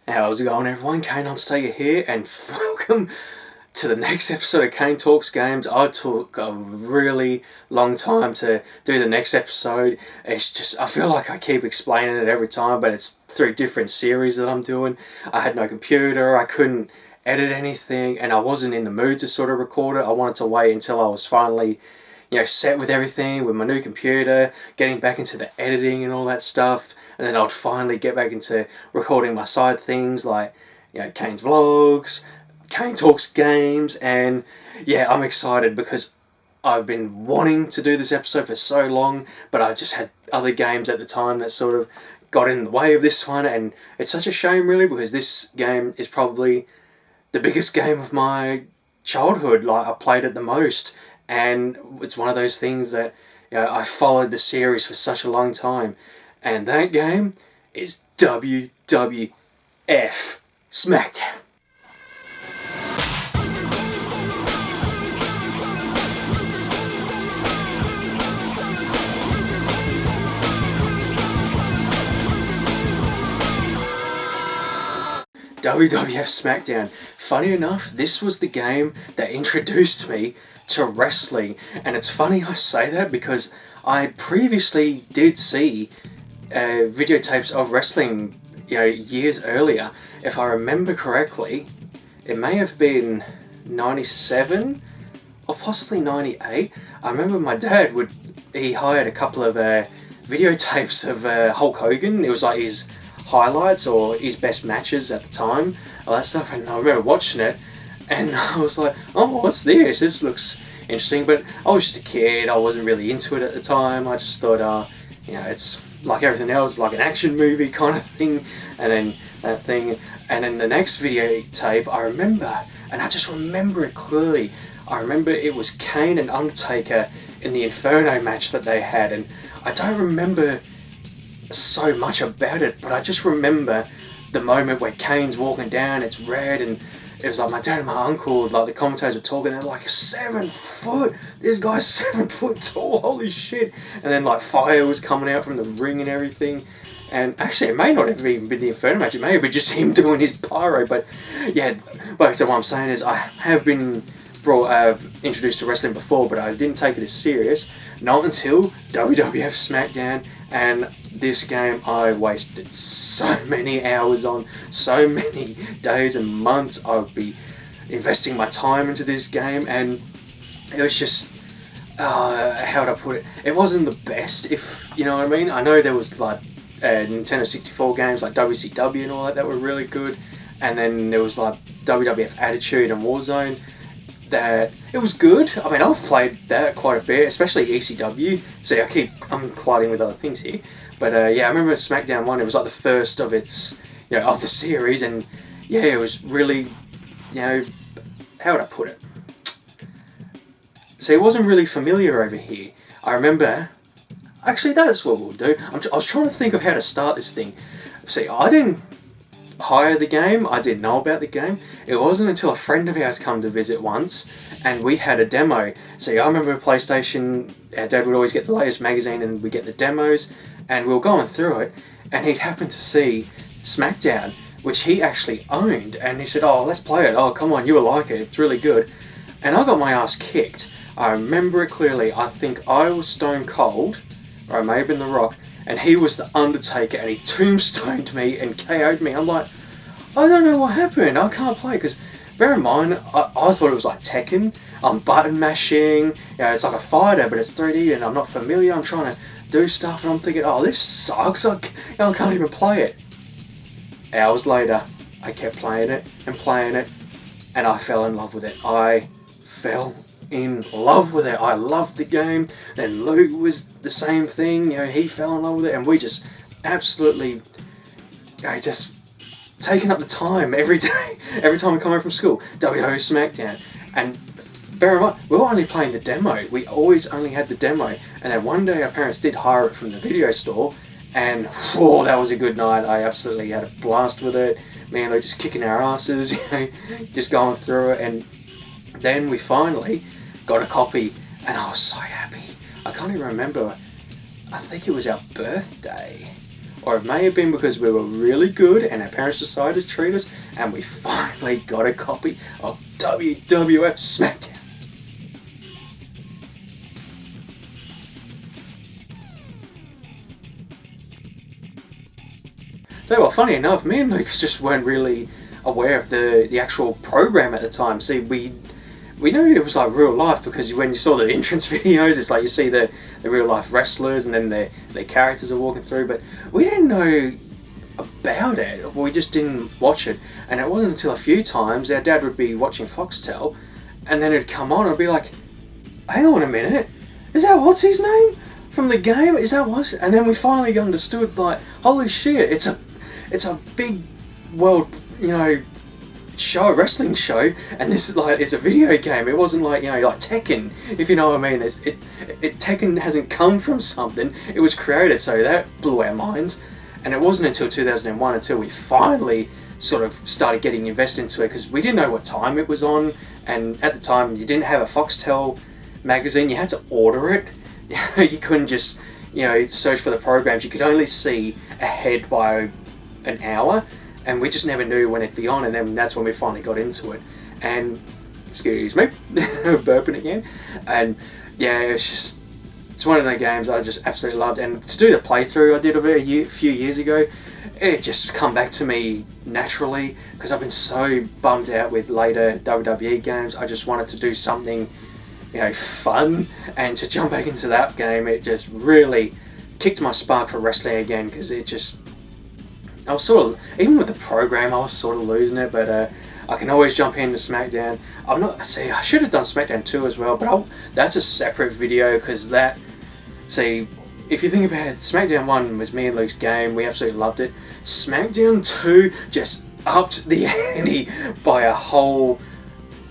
How's it going, everyone? Kayne here, and welcome to the next episode of Kayne Talks Games. I took a really long time to do the next episode. It's just, I feel like I keep explaining it every time, but it's 3 different series that I'm doing. I had no computer, I couldn't edit anything, and I wasn't in the mood to sort of record it. I wanted to wait until I was finally, set with everything, with my new computer, getting back into the editing and all that stuff. And then I'd finally get back into recording my side things like, Kayne's Vlogs, Kayne Talks Games, and yeah, I'm excited because I've been wanting to do this episode for so long, but I just had other games at the time that sort of got in the way of this one, and it's such a shame really, because this game is probably the biggest game of my childhood. Like, I played it the most, and it's one of those things that I followed the series for such a long time. And that game is WWF Smackdown. WWF Smackdown. Funny enough, this was the game that introduced me to wrestling. And it's funny I say that because I previously did see videotapes of wrestling, years earlier. If I remember correctly, it may have been 97 or possibly 98. I remember my dad he hired a couple of videotapes of Hulk Hogan. It was like his highlights or his best matches at the time, all that stuff. And I remember watching it, and I was like, "Oh, what's this? This looks interesting." But I was just a kid. I wasn't really into it at the time. I just thought, it's like everything else, like an action movie kind of thing. And then that thing, and then the next videotape I remember, and I just remember it clearly. I remember it was Kane and Undertaker in the Inferno match that they had, and I don't remember so much about it, but I just remember the moment where Kane's walking down, it's red, and it was like my dad and my uncle, like the commentators were talking, they're like, 7 foot, this guy's 7 foot tall, holy shit. And then like fire was coming out from the ring and everything. And actually it may not have even been the Inferno match, it may have been just him doing his pyro. But yeah, so what I'm saying is I have been introduced to wrestling before, but I didn't take it as serious, not until WWF Smackdown. And this game I wasted so many hours on, so many days and months. I would be investing my time into this game, and it was just, how would I put it? It wasn't the best, if you know what I mean. I know there was like Nintendo 64 games like WCW and all that were really good, and then there was like WWF Attitude and Warzone. That it was good. I mean, I've played that quite a bit, especially ECW. See, I'm colliding with other things here, but I remember SmackDown 1. It was like the first of its, of the series, and yeah, it was really, how would I put it? See, it wasn't really familiar over here. I remember. Actually, that's what we'll do. I was trying to think of how to start this thing. See, I didn't hire the game, I didn't know about the game. It wasn't until a friend of ours come to visit once, and we had a demo. See, I remember PlayStation, our dad would always get the latest magazine and we'd get the demos, and we were going through it, and he'd happened to see Smackdown, which he actually owned, and he said, "Oh, let's play it, oh come on, you will like it, it's really good." And I got my ass kicked. I remember it clearly. I think I was Stone Cold, or I may have been The Rock, and he was the Undertaker, and he tombstoned me and KO'd me. I'm like, I don't know what happened. I can't play, because bear in mind, I thought it was like Tekken. I'm button mashing. It's like a fighter, but it's 3D, and I'm not familiar. I'm trying to do stuff, and I'm thinking, oh, this sucks. I can't even play it. Hours later, I kept playing it, and I fell in love with it. I fell in love with it. I loved the game. Then Luke was the same thing. He fell in love with it, and we just absolutely, just taking up the time every day. Every time we come home from school, WWF Smackdown. And bear in mind, we were only playing the demo. We always only had the demo. And then one day our parents did hire it from the video store, and that was a good night. I absolutely had a blast with it. Man, they're just kicking our asses, just going through it. And then we finally got a copy, and I was so happy. I can't even remember. I think it was our birthday, or it may have been because we were really good and our parents decided to treat us, and we finally got a copy of WWF Smackdown. So, well, funny enough, me and Lucas just weren't really aware of the actual program at the time. See, we knew it was like real life because when you saw the entrance videos, it's like you see the real life wrestlers and then their characters are walking through, but we didn't know about it. We just didn't watch it, and it wasn't until a few times our dad would be watching Foxtel, and then it'd come on and I'd be like, hang on a minute, is that what's his name from the game? Is that what? And then we finally understood, like, holy shit, it's a big world, show, wrestling show, and this is like, it's a video game. It wasn't like, like Tekken, if you know what I mean. Tekken hasn't come from something, it was created, so that blew our minds. And it wasn't until 2001 until we finally sort of started getting invested into it, because we didn't know what time it was on, and at the time you didn't have a Foxtel magazine, you had to order it. You couldn't just, search for the programs, you could only see ahead by an hour, and we just never knew when it'd be on, and then that's when we finally got into it. And excuse me, burping again. And yeah, it's one of the games I just absolutely loved. And to do the playthrough I did of it a few years ago, it just come back to me naturally, because I've been so bummed out with later WWE games. I just wanted to do something, fun, and to jump back into that game, it just really kicked my spark for wrestling again, because I was sort of, even with the program, I was sort of losing it, but I can always jump into SmackDown. I should have done SmackDown 2 as well, but that's a separate video, because if you think about it, SmackDown 1 was me and Luke's game, we absolutely loved it. SmackDown 2 just upped the ante by a whole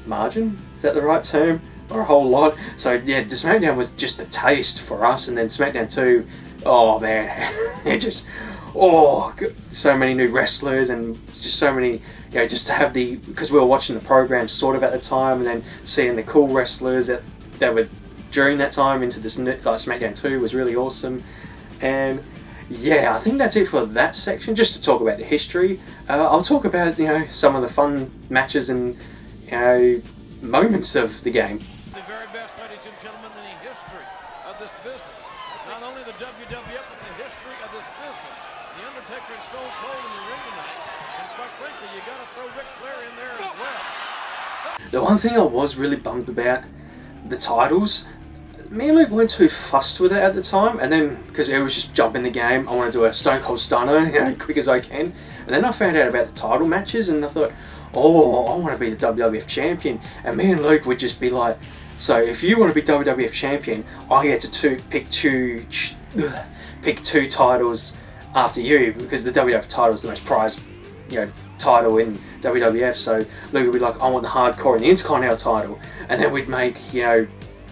margin, is that the right term? Or a whole lot. So yeah, the SmackDown was just a taste for us, and then SmackDown 2, oh man, it just, so many new wrestlers, and just so many, just to have because we were watching the program sort of at the time, and then seeing the cool wrestlers that were during that time into this SmackDown 2 was really awesome. And yeah, I think that's it for that section. Just to talk about the history, I'll talk about some of the fun matches and moments of the game. The very best, ladies and gentlemen, in the history of this business. Not only the WWF, but the history of this business. The Undertaker and Stone Cold in the ring tonight. And quite frankly, you got to throw Ric Flair in there as well. The one thing I was really bummed about, the titles. Me and Luke weren't too fussed with it at the time, and then because it was just jump in the game, I want to do a Stone Cold Stunner, quick as I can. And then I found out about the title matches, and I thought, I want to be the WWF champion. And me and Luke would just be like, so if you want to be WWF champion, I get to pick two titles after you, because the WWF title is the most prized, title in WWF. So Luke would be like, I want the Hardcore and the Intercontinental title, and then we'd make,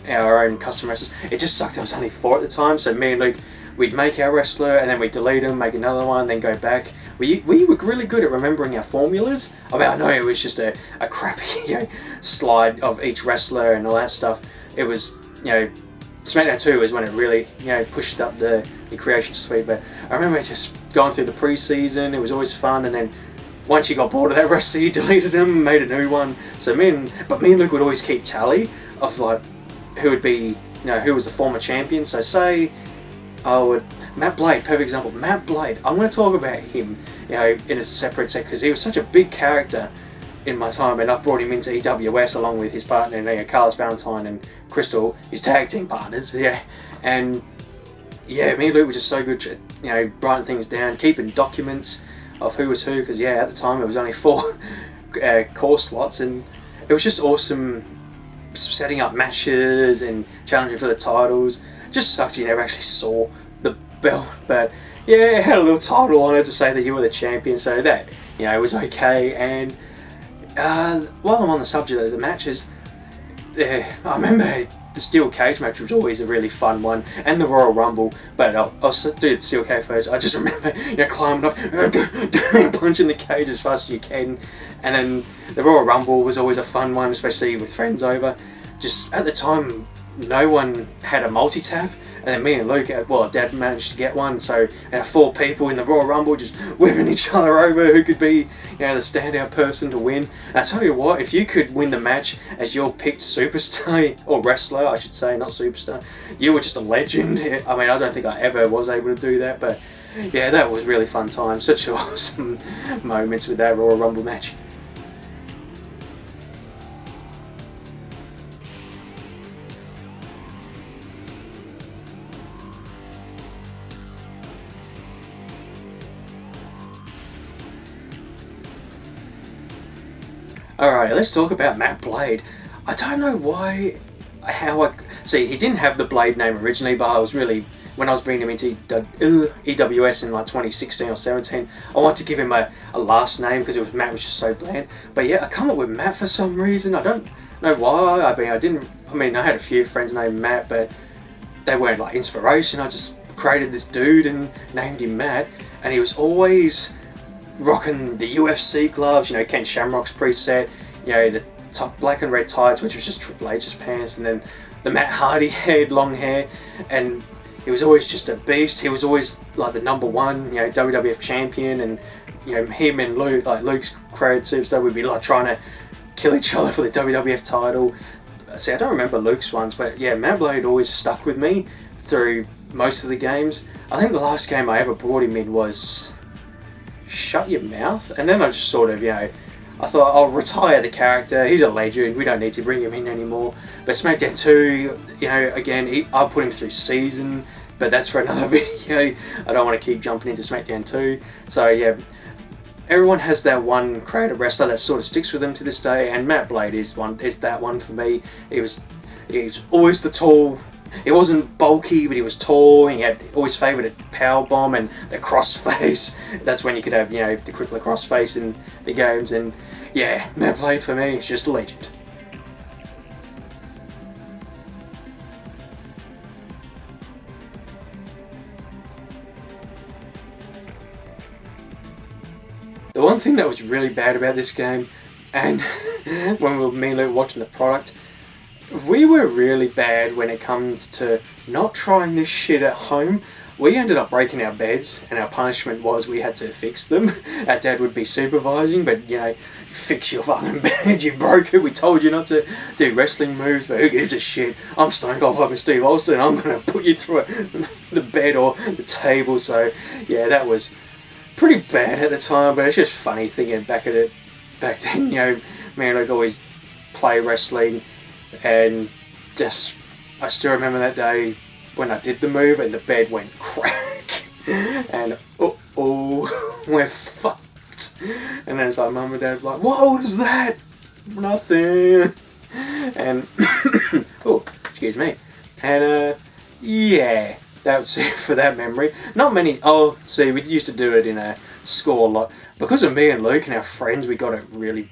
our own custom wrestlers. It just sucked there was only 4 at the time, so me and Luke, we'd make our wrestler and then we'd delete them, make another one, then go back. We were really good at remembering our formulas. I know it was just a crappy slide of each wrestler and all that stuff. It was, SmackDown 2 was when it really pushed up the creation speed. But I remember just going through the pre-season, it was always fun, and then once you got bored of that wrestler, you deleted him, made a new one. So me and Luke would always keep tally of like who would be, who was the former champion. So say Matt Blade, perfect example. Matt Blade, I'm going to talk about him, in a separate set, because he was such a big character in my time, and I've brought him into EWS along with his partner, Carlos Valentine and Crystal, his tag team partners, and me and Luke were just so good at, writing things down, keeping documents of who was who, because at the time it was only 4 core slots, and it was just awesome setting up matches and challenging for the titles. Just sucked you never actually saw the belt, but it had a little title on it to say that you were the champion, so that it was okay. And while I'm on the subject of the matches, I remember the steel cage match was always a really fun one, and the Royal Rumble. But I'll do the steel cage first. I just remember climbing up, punching the cage as fast as you can, and then the Royal Rumble was always a fun one, especially with friends over. Just at the time, no one had a multi-tap, and then me and Luke, well, Dad managed to get one, so our 4 people in the Royal Rumble just whipping each other over who could be, the standout person to win. And I tell you what, if you could win the match as your picked superstar, or wrestler I should say, not superstar, you were just a legend. I mean, I don't think I ever was able to do that, but yeah, that was really fun time. Such awesome moments with that Royal Rumble match. Alright, let's talk about Matt Blade. I don't know see, he didn't have the Blade name originally, but I was really, when I was bringing him into EWS in like 2016 or 17, I wanted to give him a last name because Matt was just so bland. But yeah, I come up with Matt for some reason. I don't know why. I had a few friends named Matt, but they weren't like inspiration. I just created this dude and named him Matt, and he was always rocking the UFC gloves, Ken Shamrock's preset, the top black and red tights, which was just Triple H's pants, and then the Matt Hardy head, long hair, and he was always just a beast. He was always like the number one, WWF champion, and him and Luke, like Luke's created superstar, would be like trying to kill each other for the WWF title. See, I don't remember Luke's ones, but yeah, Matt Blade always stuck with me through most of the games. I think the last game I ever brought him in was Shut Your Mouth, and then I just sort of, I thought I'll retire the character. He's a legend, we don't need to bring him in anymore. But Smackdown 2, again, I put him through season, but that's for another video. I don't want to keep jumping into Smackdown 2. So yeah, everyone has that one creative wrestler that sort of sticks with them to this day, and Matt Blade is that one for me. He was always the tall. He wasn't bulky, but he was tall. He had always favoured a power bomb and the crossface. That's when you could have, the crippler crossface in the games. And yeah, Matt Blade for me is just a legend. The one thing that was really bad about this game, and when me and Luke were watching the product, we were really bad when it comes to not trying this shit at home. We ended up breaking our beds, and our punishment was we had to fix them. Our dad would be supervising, but fix your fucking bed, you broke it. We told you not to do wrestling moves, but who gives a shit? I'm Stone Cold fucking Steve Austin, I'm gonna put you through the bed or the table. So yeah, that was pretty bad at the time, but it's just funny thinking back at it. Back then, me and Luke always play wrestling. And I still remember that day when I did the move and the bed went crack, and we're fucked. And then it's like Mum and Dad were like, what was that? Nothing. And excuse me. And yeah, that was it for that memory. Not many. Oh, see, we used to do it in a score a lot because of me and Luke and our friends. We got it really,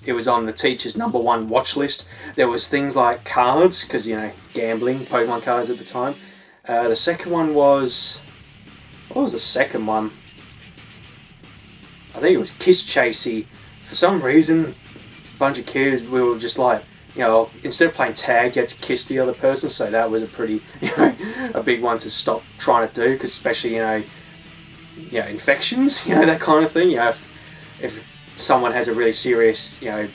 it was on the teacher's #1 watch list. There was things like cards, because, gambling, Pokemon cards at the time. The second one was... What was the second one? I think it was Kiss Chasey. For some reason, a bunch of kids, we were just like, instead of playing tag, you had to kiss the other person. So that was a pretty, a big one to stop trying to do, because especially, infections, that kind of thing. If someone has a really serious, how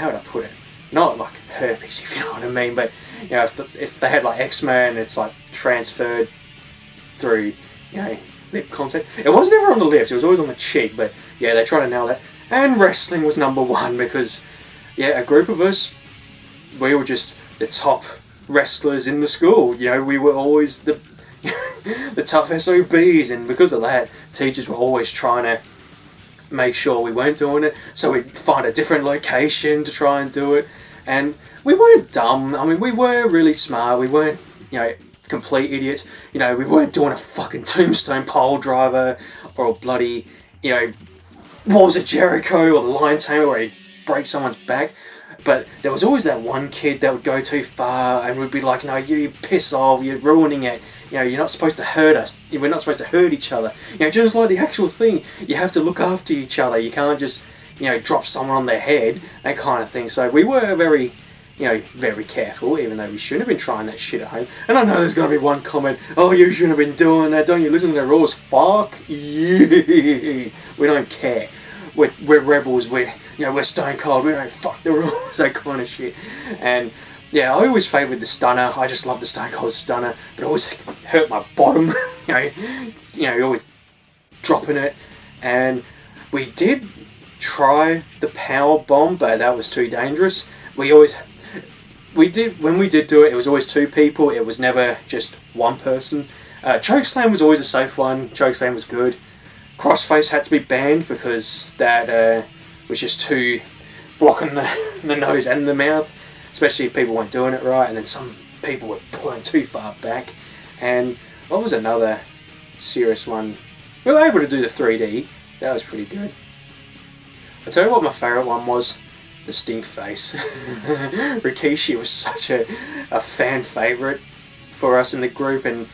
would I put it? Not like herpes, if you know what I mean, but if they had like eczema and it's like transferred through, lip contact. It wasn't ever on the lips; it was always on the cheek. But yeah, they try to nail that. And wrestling was #1 because a group of us, we were just the top wrestlers in the school. We were always the the tough SOBs, and because of that, teachers were always trying to make sure we weren't doing it, so we'd find a different location to try and do it. And we weren't dumb. I mean, we were really smart. We weren't, complete idiots. We weren't doing a fucking tombstone pole driver or a bloody, Walls of Jericho or the Lion Tamer where he'd break someone's back. But there was always that one kid that would go too far and would be like, no, you piss off, you're ruining it. You're not supposed to hurt us. We're not supposed to hurt each other. Just like the actual thing, you have to look after each other. You can't just, drop someone on their head, that kind of thing. So we were very you know, very careful, even though we shouldn't have been trying that shit at home. And I know there's going to be one comment, oh, you shouldn't have been doing that, don't you listen to the rules? Fuck you. We don't care. We're rebels, we're stone cold, we don't fuck the rules, that kind of shit. And yeah, I always favoured the stunner. I just love the Stone Cold Stunner, but it always hurt my bottom, you're always dropping it. And we did try the power bomb, but that was too dangerous. When we did do it, it was always 2 people. It was never just one person. Chokeslam was always a safe one. Chokeslam was good. Crossface had to be banned because that was just too blocking the nose and the mouth, especially if people weren't doing it right. And then some people were pulling too far back. And what was another serious one? We were able to do the 3D. That was pretty good. I'll tell you what my favourite one was. The stink face. Rikishi was such a fan favourite for us in the group, and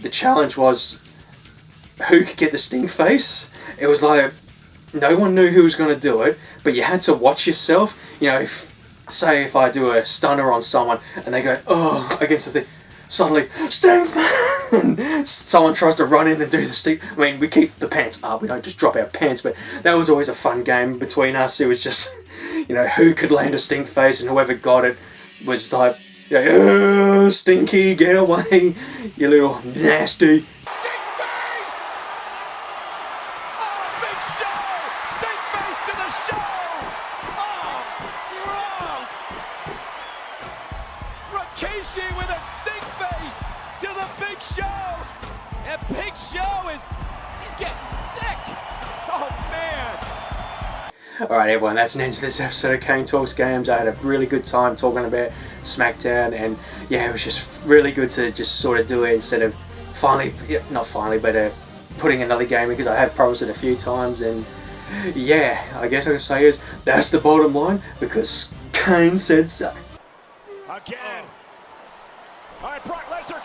the challenge was who could get the stink face. It was like no one knew who was going to do it, but you had to watch yourself. Say if I do a stunner on someone and they go, oh, against the thing, suddenly, stink face! And someone tries to run in and do the stink. I mean, we keep the pants up, we don't just drop our pants, but that was always a fun game between us. It was just, who could land a stink face, and whoever got it was like, stinky, get away, you little nasty. Kayne with a stink face to the Big Show. And Big Show he's getting sick. Oh, man. Alright, everyone, that's an end to this episode of Kayne Talks Games. I had a really good time talking about Smackdown, and yeah, it was just really good to just sort of do it instead of putting another game in, because I have promised it a few times. And yeah, I guess I can say is that's the bottom line, because Kayne said so. Again. All right, Brock Lesnar